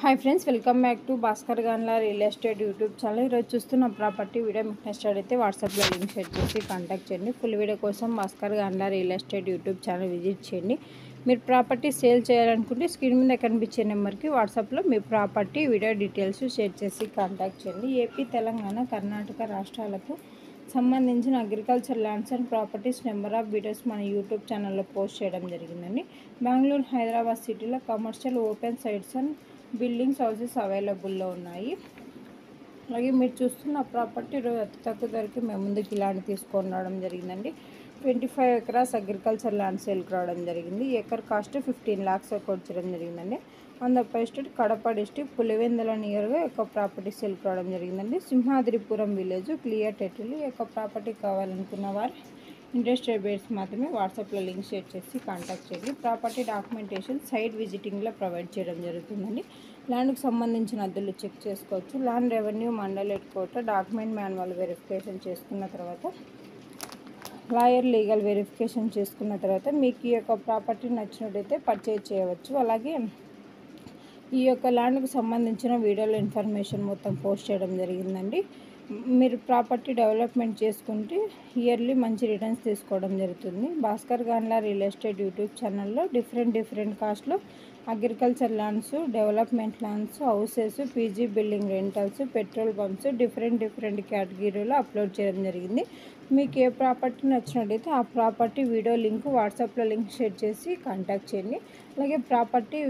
Hi friends, welcome back to Bhaskar Ganla real estate YouTube channel. ఈరోజు చూస్తున్న property video మీకు నచ్చినట్లయితే వాట్సాప్లో లింక్ షేర్ చేసి కాంటాక్ట్ చేయండి. ఫుల్ వీడియో కోసం Bhaskar Ganla real estate YouTube channel visit చేయండి. మీరు ప్రాపర్టీ సేల్ చేయాలనుకుంటే స్క్రీన్ మీద కనిపించే నెంబర్కి వాట్సాప్లో మీ ప్రాపర్టీ వీడియో డీటెయిల్స్ షేర్ చేసి కాంటాక్ట్ చేయండి. ఏపీ, తెలంగాణ, కర్ణాటక రాష్ట్రాలకు సంబంధించిన agriculture lands and properties number of videos మన యూట్యూబ్ ఛానల్లో పోస్ట్ చేయడం జరిగిందండి. బెంగళూరు, హైదరాబాద్ సిటీలో commercial open sites and buildings houses అవైలబుల్లో ఉన్నాయి. అలాగే మీరు చూస్తున్న ప్రాపర్టీ అతి తక్కువ ధరకి మేము ముందుకు ఇలాంటి తీసుకొని రావడం జరిగిందండి. 25 ఎకరాస్ అగ్రికల్చర్ ల్యాండ్ సేల్కి రావడం జరిగింది. ఎకర్ కాస్ట్ 15 lakhs వచ్చడం జరిగిందండి. ఆంధ్రప్రదేశ్ స్టేట్ కడప డిస్ట్రిక్ట్ పులివెందుల నియర్గా యొక్క ప్రాపర్టీ సేల్కి రావడం జరిగిందండి. Simhadripuram village, clear title. ఈ యొక్క ప్రాపర్టీ కావాలనుకున్న వారు ఇంట్రెస్టెడ్ బేర్స్ మాత్రమే వాట్సాప్లో లింక్ షేర్ చేసి కాంటాక్ట్ చేయండి. ప్రాపర్టీ డాక్యుమెంటేషన్ సైట్ విజిటింగ్లో ప్రొవైడ్ చేయడం జరుగుతుందండి. ల్యాండ్కి సంబంధించిన అద్దెలు చెక్ చేసుకోవచ్చు. Land revenue mandal head quarter document manual verification చేసుకున్న తర్వాత, లాయర్ లీగల్ వెరిఫికేషన్ చేసుకున్న తర్వాత మీకు ఈ యొక్క ప్రాపర్టీ నచ్చినట్టయితే పర్చేజ్ చేయవచ్చు. అలాగే ఈ యొక్క ల్యాండ్కు సంబంధించిన వీడియోలో ఇన్ఫర్మేషన్ మొత్తం పోస్ట్ చేయడం జరిగిందండి. మీరు ప్రాపర్టీ డెవలప్మెంట్ చేసుకుంటే ఇయర్లీ మంచి రిటర్న్స్ తీసుకోవడం జరుగుతుంది. Bhaskar Ganla real estate YouTube ఛానల్లో డిఫరెంట్ కాస్ట్లో agriculture lands, development lands, houses, PG building rentals, petrol pumps different కేటగిరీలో అప్లోడ్ చేయడం జరిగింది. మీకు ఏ ప్రాపర్టీ నచ్చినట్టయితే ఆ ప్రాపర్టీ వీడియో లింక్ వాట్సాప్లో లింక్ షేర్ చేసి కాంటాక్ట్ చేయండి. అలాగే ప్రాపర్టీ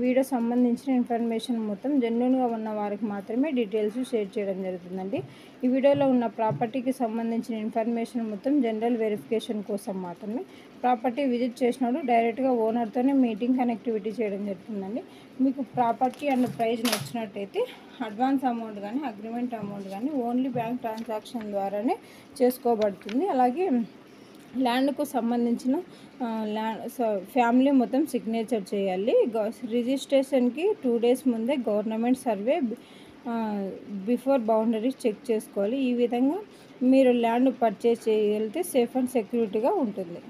వీడియో సంబంధించిన ఇన్ఫర్మేషన్ మొత్తం జెన్యూన్గా ఉన్న వారికి మాత్రమే డీటెయిల్స్ షేర్ చేయడం జరుగుతుందండి. ఈ వీడియోలో ఉన్న ప్రాపర్టీకి సంబంధించిన ఇన్ఫర్మేషన్ మొత్తం జనరల్ వెరిఫికేషన్ కోసం మాత్రమే. ప్రాపర్టీ విజిట్ చేసినప్పుడు డైరెక్ట్గా ఓనర్తోనే మీటింగ్ కనెక్టివిటీ చేయడం జరుగుతుందండి. మీకు ప్రాపర్టీ అండ్ ప్రైస్ నచ్చినట్టయితే అడ్వాన్స్ అమౌంట్ కానీ అగ్రిమెంట్ అమౌంట్ కానీ ఓన్లీ బ్యాంక్ ట్రాన్సాక్షన్ ద్వారానే చేసుకోబడుతుంది. అలాగే ల్యాండ్కు సంబంధించిన ఫ్యామిలీ మొత్తం సిగ్నేచర్ చేయాలి. రిజిస్ట్రేషన్కి 2 days ముందే government survey before boundaries check చేసుకోవాలి. ఈ విధంగా మీరు ల్యాండ్ పర్చేజ్ చేయగలిగితే సేఫ్ అండ్ సెక్యూరిటీగా ఉంటుంది.